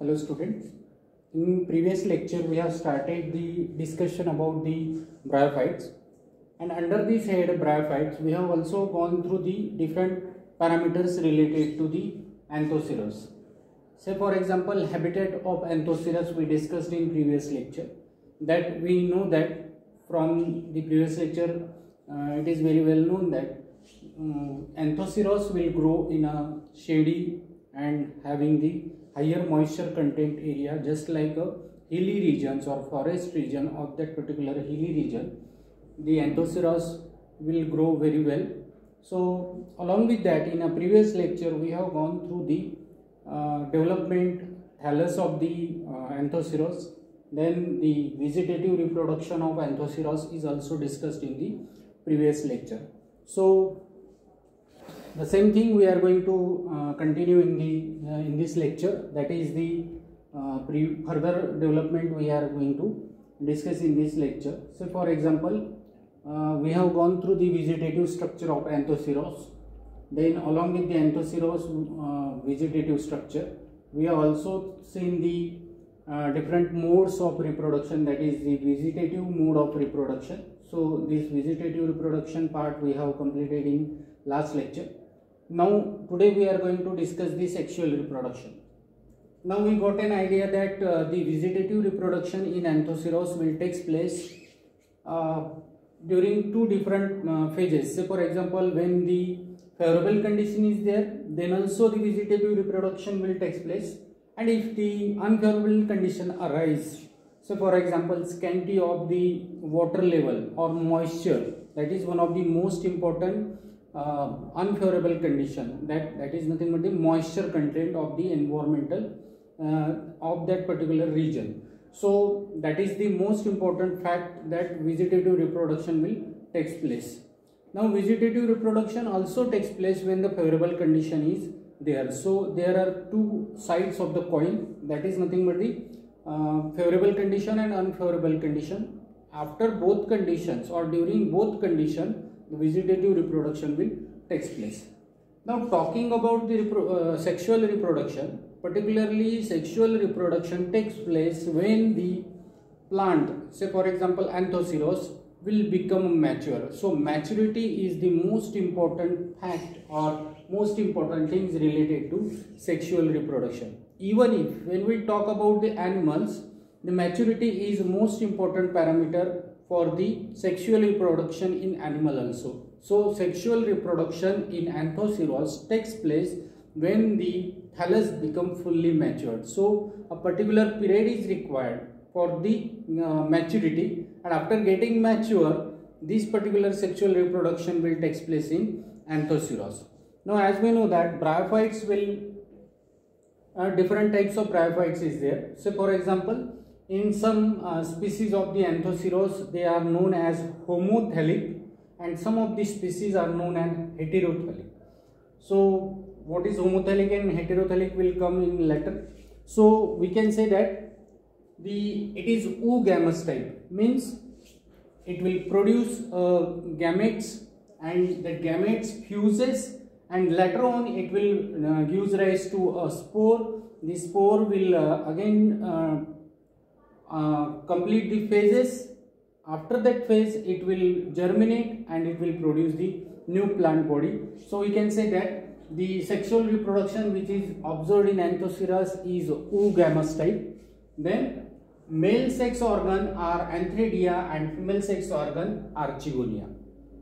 Hello students. In previous lecture we have started the discussion about the bryophytes, and under this head bryophytes we have also gone through the different parameters related to the Anthoceros. Say for example, habitat of Anthoceros we discussed in previous lecture. That we know that from the previous lecture it is very well known that Anthoceros will grow in a shady and having the higher moisture content area, just like a hilly regions or forest region of that particular hilly region. The Anthoceros will grow very well. So along with that, in a previous lecture we have gone through the development thallus of the Anthoceros. Then the vegetative reproduction of Anthoceros is also discussed in the previous lecture. So the same thing we are going to continue in this lecture, that is the further development we are going to discuss in this lecture. So for example, we have gone through the vegetative structure of Anthoceros. Then along with the Anthoceros vegetative structure, we have also seen the different modes of reproduction, that is the vegetative mode of reproduction. So this vegetative reproduction part we have completed in last lecture. Now today we are going to discuss the sexual reproduction. Now we got an idea that the vegetative reproduction in Anthoceros will take place during two different phases. Say for example, when the favorable condition is there, then also the vegetative reproduction will take place, and if the unfavorable condition arise, so for example scanty of the water level or moisture, that is one of the most important unfavorable condition, that is nothing but the moisture content of the environmental of that particular region. So that is the most important fact that vegetative reproduction will take place. Now vegetative reproduction also takes place when the favorable condition is there. So there are two sides of the coin, that is nothing but the favorable condition and unfavorable condition. After both conditions or during both conditions, the vegetative reproduction will take place. Now talking about the sexual reproduction, particularly sexual reproduction takes place when the plant, say for example Anthoceros, will become mature. So maturity is the most important fact or most important things related to sexual reproduction. Even if when we talk about the animals, the maturity is most important parameter for the sexual reproduction in animal also. So sexual reproduction in Anthoceros takes place when the thallus become fully matured. So a particular period is required for the maturity, and after getting mature, this particular sexual reproduction will take place in Anthoceros. Now as we know that bryophytes will different types of bryophytes is there. So for example, in some species of the Anthoceros, they are known as homothelic, and some of the species are known as heterothelic. So what is homothelic and heterothelic will come in later. So we can say that it is oogamous type, means it will produce gametes, and the gametes fuses, and later on it will gives rise to a spore. The spore will again complete the phases. After that phase it will germinate and it will produce the new plant body. So we can say that the sexual reproduction which is observed in Anthoceros is oogamous type. Then male sex organ are Antheridia and female sex organ Archegonia.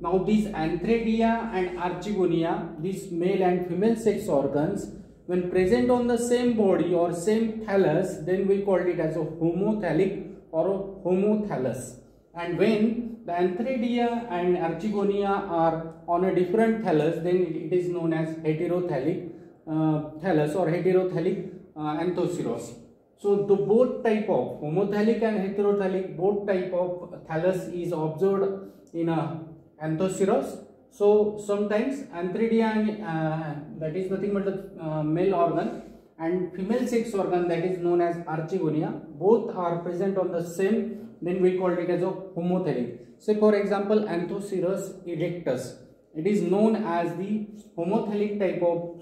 Now these Antheridia and Archegonia, these male and female sex organs, when present on the same body or same thallus, then we called it as a homothelic or a homothallus. And when the Antheridia and Archegonia are on a different thallus, then it is known as heterothelic thallus or heterothelic Anthoceros. So the both type of homothelic and heterothelic, both type of thallus is observed in a Anthoceros. So sometimes Antheridia that is nothing but the male organ, and female sex organ, that is known as Archegonia, both are present on the same, then we call it as a homothelic. Say for example Anthoceros erectus, It is known as the homothelic type of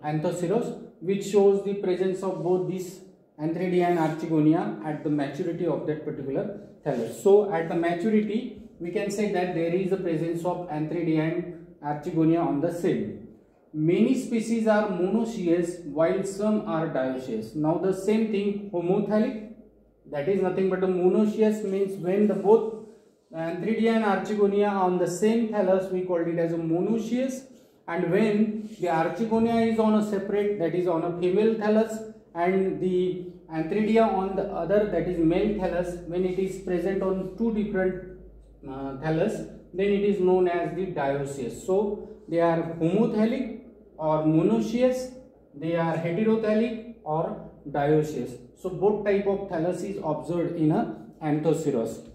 Anthoceros, which shows the presence of both this Antheridia and Archegonia at the maturity of that particular thallus. So at the maturity, we can say that there is a presence of Antheridia and Archegonia on the cell. Many species are monoecious while some are dioecious. Now the same thing, homothelic, that is nothing but a monoecious means when the both Antheridia and Archegonia are on the same thallus, we called it as a monoecious, and when the Archegonia is on a separate, that is on a female thallus, and the Antheridia on the other, that is male thallus, when it is present on two different thallus, then it is known as the dioecious. So they are homothelic or monoecious, they are heterothelic or dioecious. So both type of thallus is observed in a Anthoceros.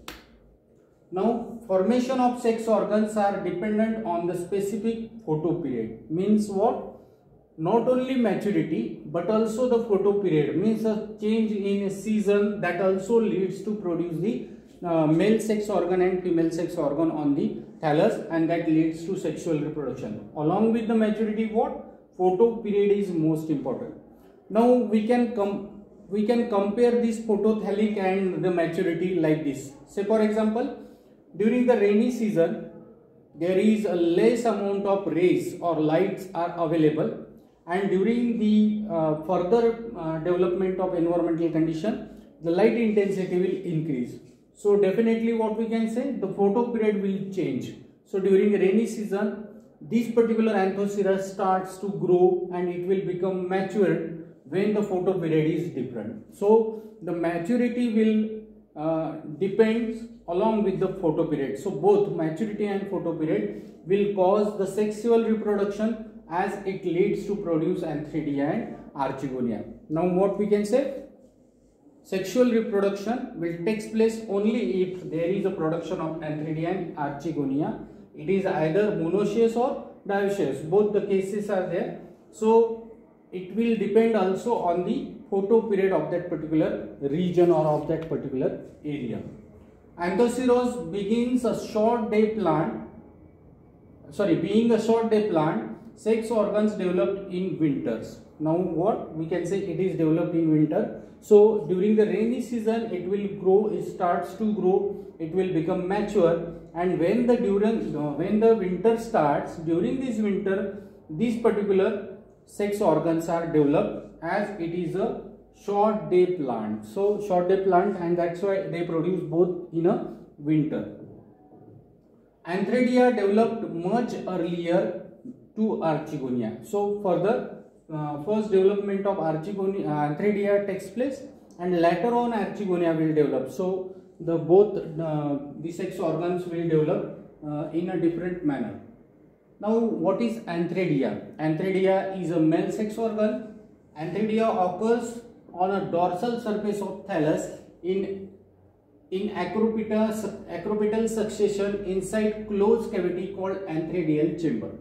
Now formation of sex organs are dependent on the specific photoperiod. Means what? Not only maturity but also the photoperiod, means a change in a season that also leads to produce the male sex organ and female sex organ on the thallus, and that leads to sexual reproduction. Along with the maturity, what? Photoperiod is most important. Now we can compare this photothelic and the maturity like this. Say for example, during the rainy season, there is a less amount of rays or lights are available, and during the further development of environmental condition, the light intensity will increase. So definitely what we can say, the photoperiod will change. So during rainy season, this particular Anthoceros starts to grow and it will become matured when the photoperiod is different. So the maturity will depends along with the photoperiod. So both maturity and photoperiod will cause the sexual reproduction as it leads to produce Antheridia and Archegonia. Now what we can say? Sexual reproduction will take place only if there is a production of Antheridia and Archegonia. It is either monoecious or dioecious. Both the cases are there. So it will depend also on the photoperiod of that particular region or of that particular area. Anthoceros begins a short day plant. Being a short day plant, sex organs developed in winters. Now what we can say, it is developed in winter. So during the rainy season it will grow, it starts to grow, it will become mature, and when the winter starts, during this winter these particular sex organs are developed, as it is a short day plant. So short day plant, and that's why they produce both in a winter. Antheridia developed much earlier to Archegonia. So further first development of Antheridia takes place, and later on Archegonia will develop. So the sex organs will develop in a different manner. Now what is Antheridia? Antheridia is a male sex organ. Antheridia occurs on a dorsal surface of thallus in acropetal succession inside closed cavity called antheridial chamber.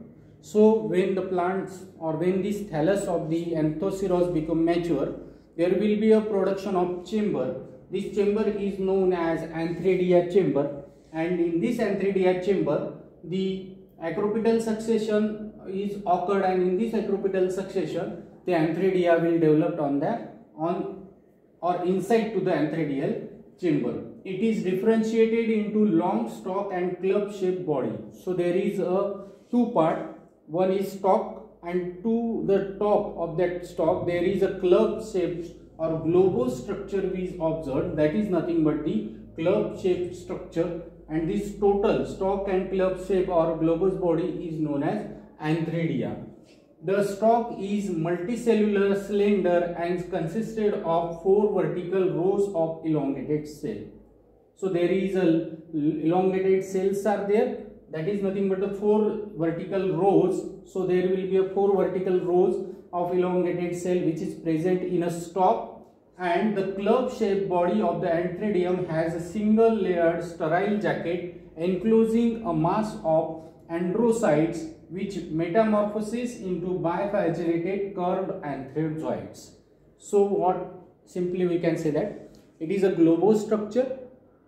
So when the plants or when this thallus of the Anthoceros become mature, there will be a production of chamber. This chamber is known as Antheridia chamber, and in this Antheridia chamber the acropetal succession is occurred, and in this acropetal succession the Antheridia will develop on or inside to the Antheridial chamber. It is differentiated into long stalk and club shaped body. So there is a two part. One is stalk, and to the top of that stalk there is a club shaped or globose structure is observed. That is nothing but the club shaped structure, and this total stalk and club shape or globose body is known as Antheridia. The stalk is multicellular, slender, and consisted of 4 vertical rows of elongated cell. So there is a elongated cells are there. That is nothing but the 4 vertical rows. So there will be a 4 vertical rows of elongated cell which is present in a stalk, and the club shaped body of the Antheridium has a single layered sterile jacket enclosing a mass of androcytes which metamorphoses into bifurcated curved antherozoids. So what simply we can say that it is a globose structure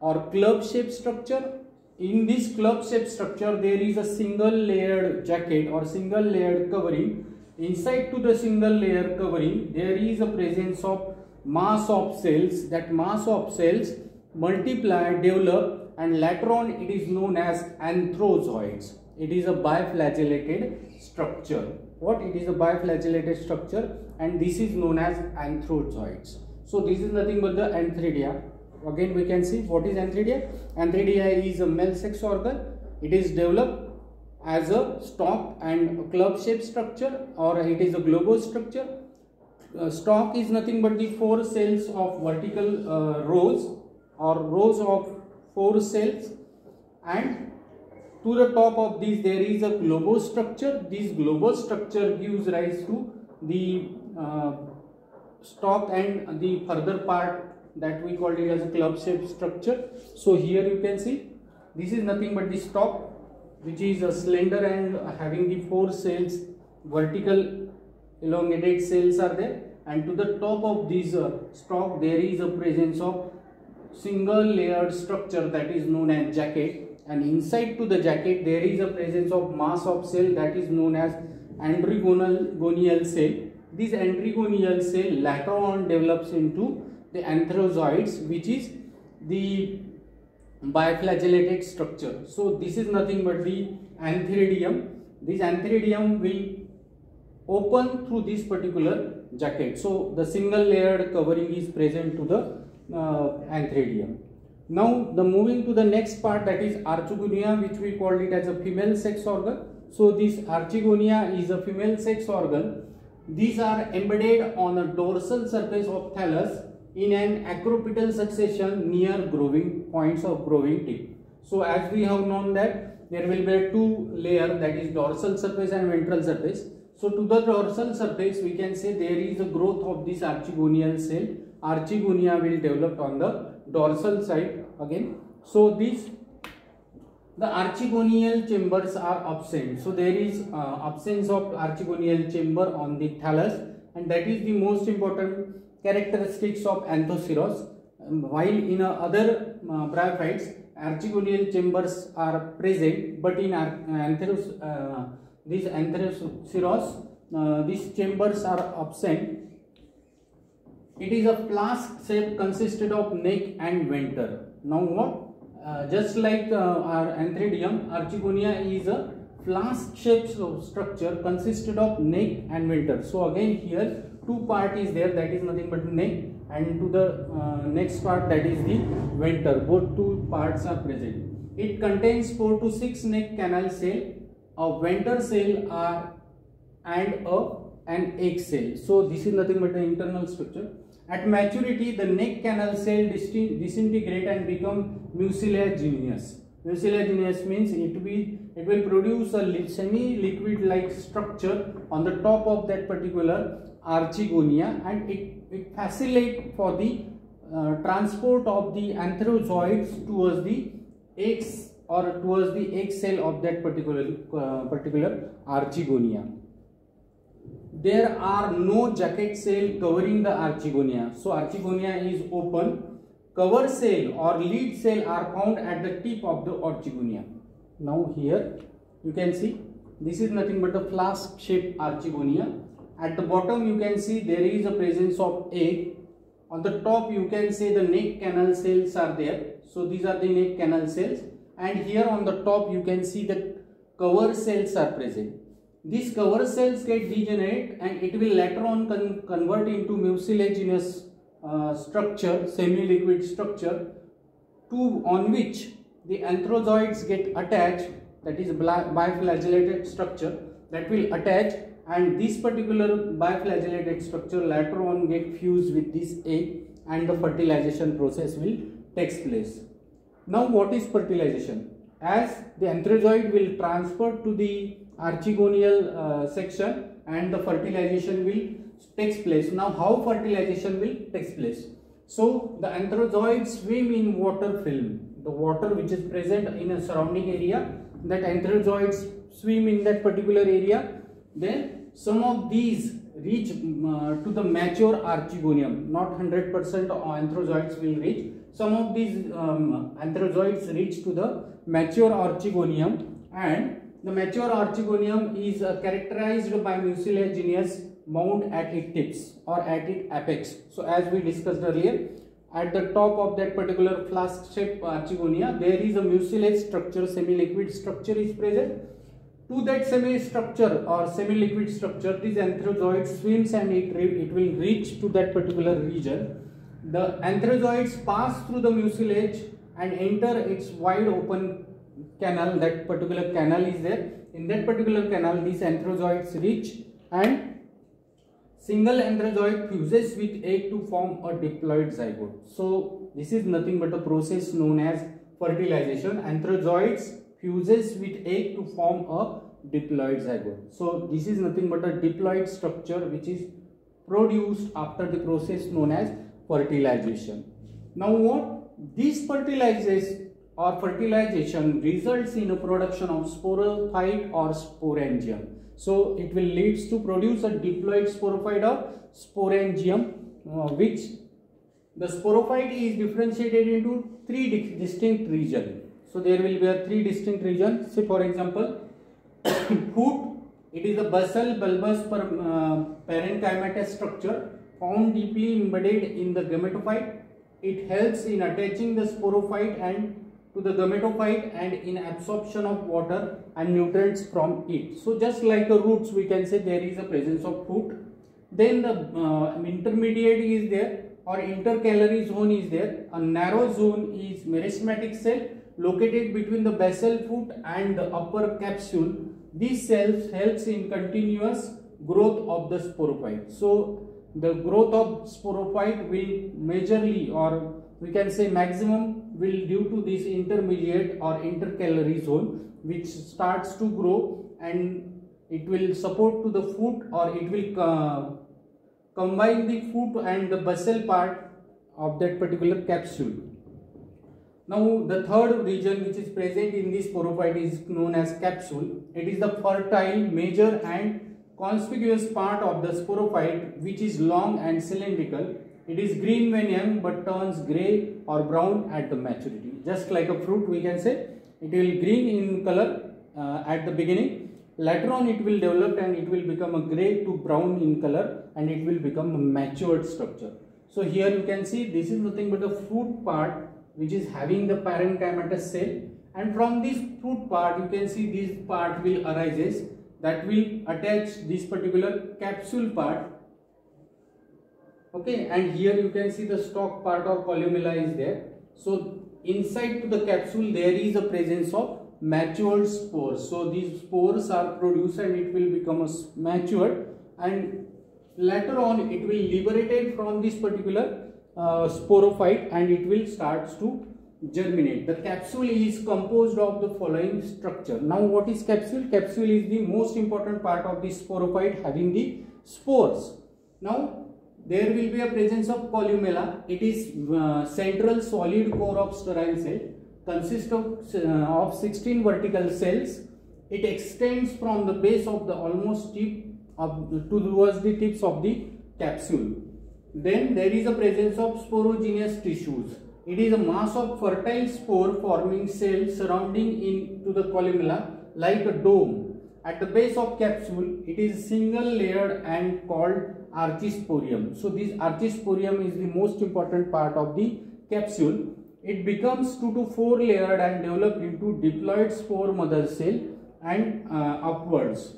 or club shaped structure in this club shape structure there is a single layered jacket or single layered covering. Inside to the single layer covering there is a presence of mass of cells. That mass of cells multiply, develop, and later on it is known as anthrozoids. It is a biflagellated structure. What? It is a biflagellated structure, and this is known as anthrozoids. So this is nothing but the antheridia. Again we can see what is antheridia. Antheridia is a male sex organ. It is developed as a stalk and club shaped structure, or it is a globose structure. Stalk is nothing but the 4 cells of vertical rows or rows of 4 cells, and to the top of this there is a globose structure. This globose structure gives rise to the stalk and the further part that we call it as a club shaped structure. So here you can see this is nothing but the stalk, which is a slender and having the 4 cells, vertical elongated cells are there, and to the top of this stalk there is a presence of single layered structure that is known as jacket, and inside to the jacket there is a presence of mass of cell that is known as androgonial cell. This androgonial cell later on develops into the anthrozoids, which is the biflagellated structure. So this is nothing but the antheridium. This antheridium will open through this particular jacket. So the single layered covering is present to the antheridium. Now the moving to the next part, that is archegonia, which we called it as a female sex organ. So this archegonia is a female sex organ. These are embedded on a dorsal surface of thallus in an acropetal succession near growing points of growing tip. So as we have known that there will be 2 layers, that is dorsal surface and ventral surface. So to the dorsal surface we can say there is a growth of this archegonial cell. Archegonia will develop on the dorsal side again. So the archegonial chambers are absent. So there is absence of archegonial chamber on the thallus, and that is the most important characteristics of Anthoceros. While in other bryophytes archegonial chambers are present, but in these Anthoceros these chambers are absent. It is a flask shape consisted of neck and venter. Now what? Just like our antheridium, archegonia is a flask shaped structure consisted of neck and venter. So again here 2 part is there, that is nothing but neck, and to the next part, that is the venter. Both 2 parts are present. It contains 4 to 6 neck canal cell, a venter cell and an egg cell. So this is nothing but the internal structure. At maturity the neck canal cell disintegrate and become mucilaginous. Mucilaginous means it will produce a semi-liquid like structure on the top of that particular archegonia, and it facilitates for the transport of the anthrozoids towards the eggs or towards the egg cell of that particular archegonia. There are no jacket cell covering the archegonia. So archegonia is open. Cover cell or lead cell are found at the tip of the archegonia. Now here you can see this is nothing but a flask shaped archegonia. At the bottom you can see there is a presence of egg. On the top you can see the neck canal cells are there. So these are the neck canal cells, and here on the top you can see that cover cells are present. These cover cells get degenerate and it will later on convert into mucilaginous structure, semi-liquid structure, on which the anthrozoids get attached, that is biflagellated structure that will attach, and this particular biflagellated structure later on get fused with this egg and the fertilization process will take place. Now what is fertilization? As the anthrozoid will transfer to the archegonial section and the fertilization will takes place. Now how fertilization will take place? So the anthrozoids swim in water film, the water which is present in a surrounding area, that anthrozoids swim in that particular area. Then some of these reach to the mature archegonium. Not 100% anthrozoids will reach. some of these anthrozoids reach to the mature archegonium, and the mature archegonium is characterized by mucilaginous mound at its tips or at its apex. So as we discussed earlier, at the top of that particular flask shaped archegonia, there is a mucilage structure, semi-liquid structure is present. To that semi-structure or semi-liquid structure, this anthrozoid swims and it will reach to that particular region. The anthrozoids pass through the mucilage and enter its wide open canal. That particular canal is there. In that particular canal, these anthrozoids reach, and single anthrozoid fuses with egg to form a diploid zygote. So this is nothing but a process known as fertilization. Anthrozoids fuses with egg to form a diploid zygote. So this is nothing but a diploid structure which is produced after the process known as fertilization. Now what? This fertilization results in a production of sporophyte or sporangium. So it will leads to produce a diploid sporophyte or sporangium, which the sporophyte is differentiated into three distinct regions. So there will be a three distinct regions. Say for example, foot, it is a basal bulbous parenchymatous structure found deeply embedded in the gametophyte. It helps in attaching the sporophyte and to the gametophyte and in absorption of water and nutrients from it. So just like the roots, we can say there is a presence of foot. Then the intermediate is there, or intercalary zone is there. A narrow zone is meristematic cell located between the basal foot and the upper capsule. These cells helps in continuous growth of the sporophyte. So the growth of sporophyte will majorly, or we can say maximum, will due to this intermediate or intercalary zone, which starts to grow, and it will support to the foot, or it will combine the foot and the basal part of that particular capsule. Now the third region which is present in this sporophyte is known as capsule. It is the fertile, major and conspicuous part of the sporophyte, which is long and cylindrical. It is green when young but turns grey or brown at the maturity. Just like a fruit, we can say it will green in color at the beginning. Later on it will develop and it will become a grey to brown in color, and it will become a matured structure. So here you can see this is nothing but a fruit part which is having the parenchymatous cell, and from this fruit part you can see this part will arises that will attach this particular capsule part. Okay, and here you can see the stalk part or columella is there. So inside to the capsule there is a presence of matured spores. So these spores are produced and it will become matured, and later on it will liberated from this particular sporophyte and it will starts to germinate. The capsule is composed of the following structure. Now what is capsule? Capsule is the most important part of the sporophyte having the spores. Now there will be a presence of columella. It is central solid core of sterile cell, consists of 16 vertical cells. It extends from the base of the almost tip towards the tips of the capsule. Then there is a presence of sporogenous tissues. It is a mass of fertile spore forming cells surrounding into the columella like a dome. At the base of capsule, it is single layered and called archisporium. So this archisporium is the most important part of the capsule. It becomes 2 to 4 layered and developed into diploid spore mother cell and upwards.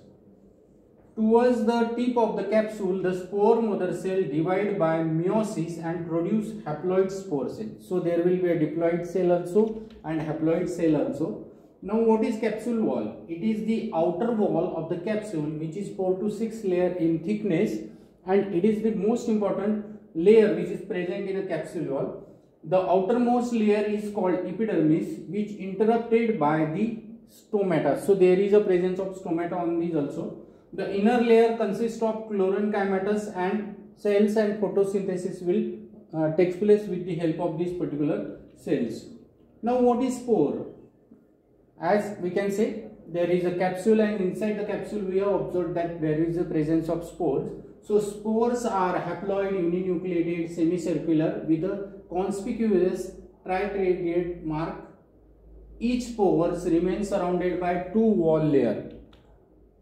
Towards the tip of the capsule, the spore mother cell divide by meiosis and produce haploid spore cell. So there will be a diploid cell also and haploid cell also. Now what is capsule wall? It is the outer wall of the capsule which is 4 to 6 layer in thickness, and it is the most important layer which is present in a capsule wall. The outermost layer is called epidermis, which interrupted by the stomata. So there is a presence of stomata on these also. The inner layer consists of chlorenchymatous and cells, and photosynthesis will takes place with the help of these particular cells. Now what is spore? As we can say, there is a capsule, and inside the capsule we have observed that there is a presence of spores. So spores are haploid, uninucleated, semicircular with a conspicuous tritradiate mark. Each spores remains surrounded by two wall layers.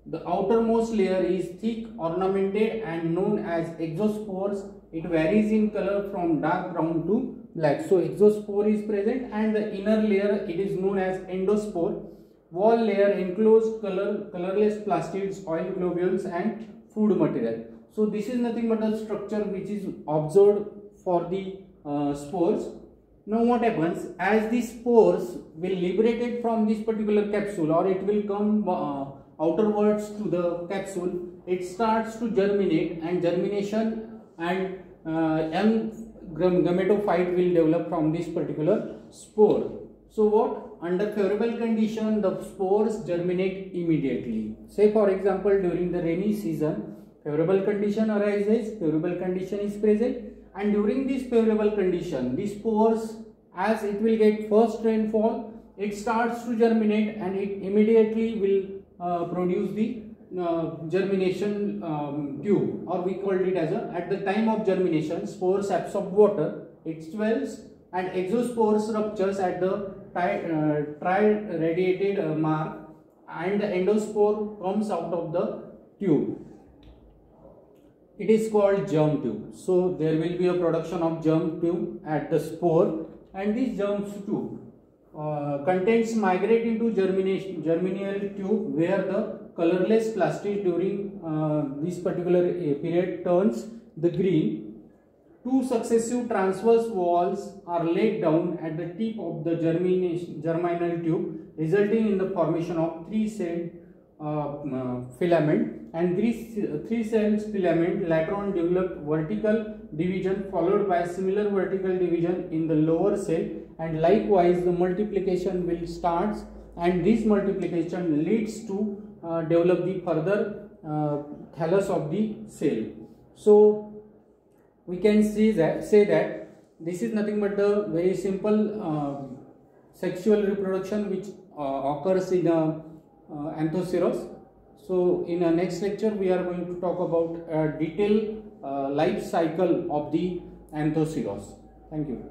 The outermost layer is thick, ornamented and known as exospores. It varies in color from dark brown to black. So exospore is present, and the inner layer, it is known as endospore. Wall layer enclosed colorless plastids, oil globules and food material. So this is nothing but a structure which is observed for the spores. Now what happens, as the spores will liberated from this particular capsule, or it will come outerwards to the capsule, it starts to germinate, and germination and young gametophyte will develop from this particular spore. So what? Under favorable condition, the spores germinate immediately. Say for example, during the rainy season, favorable condition arises, favorable condition is present, and during this favorable condition, the spores, as it will get first rainfall, it starts to germinate and it immediately will produce the germination tube, or we called it as at the time of germination, spores absorb water, it swells, and exospores ruptures at the tri-radiated mark, and the endospore comes out of the tube. It is called germ tube. So there will be a production of germ tube at the spore, and this germ tube contents migrate into germinal tube, where the colorless plastid during this particular period turns the green. Two successive transverse walls are laid down at the tip of the germinal tube, resulting in the formation of three-celled filament, and these three-celled filament later on develop vertical division, followed by similar vertical division in the lower cell, and likewise the multiplication will start, and this multiplication leads to develop the further thallus of the cell. So we can say that this is nothing but a very simple sexual reproduction which occurs in Anthoceros. So in our next lecture we are going to talk about a detailed life cycle of the Anthoceros. Thank you.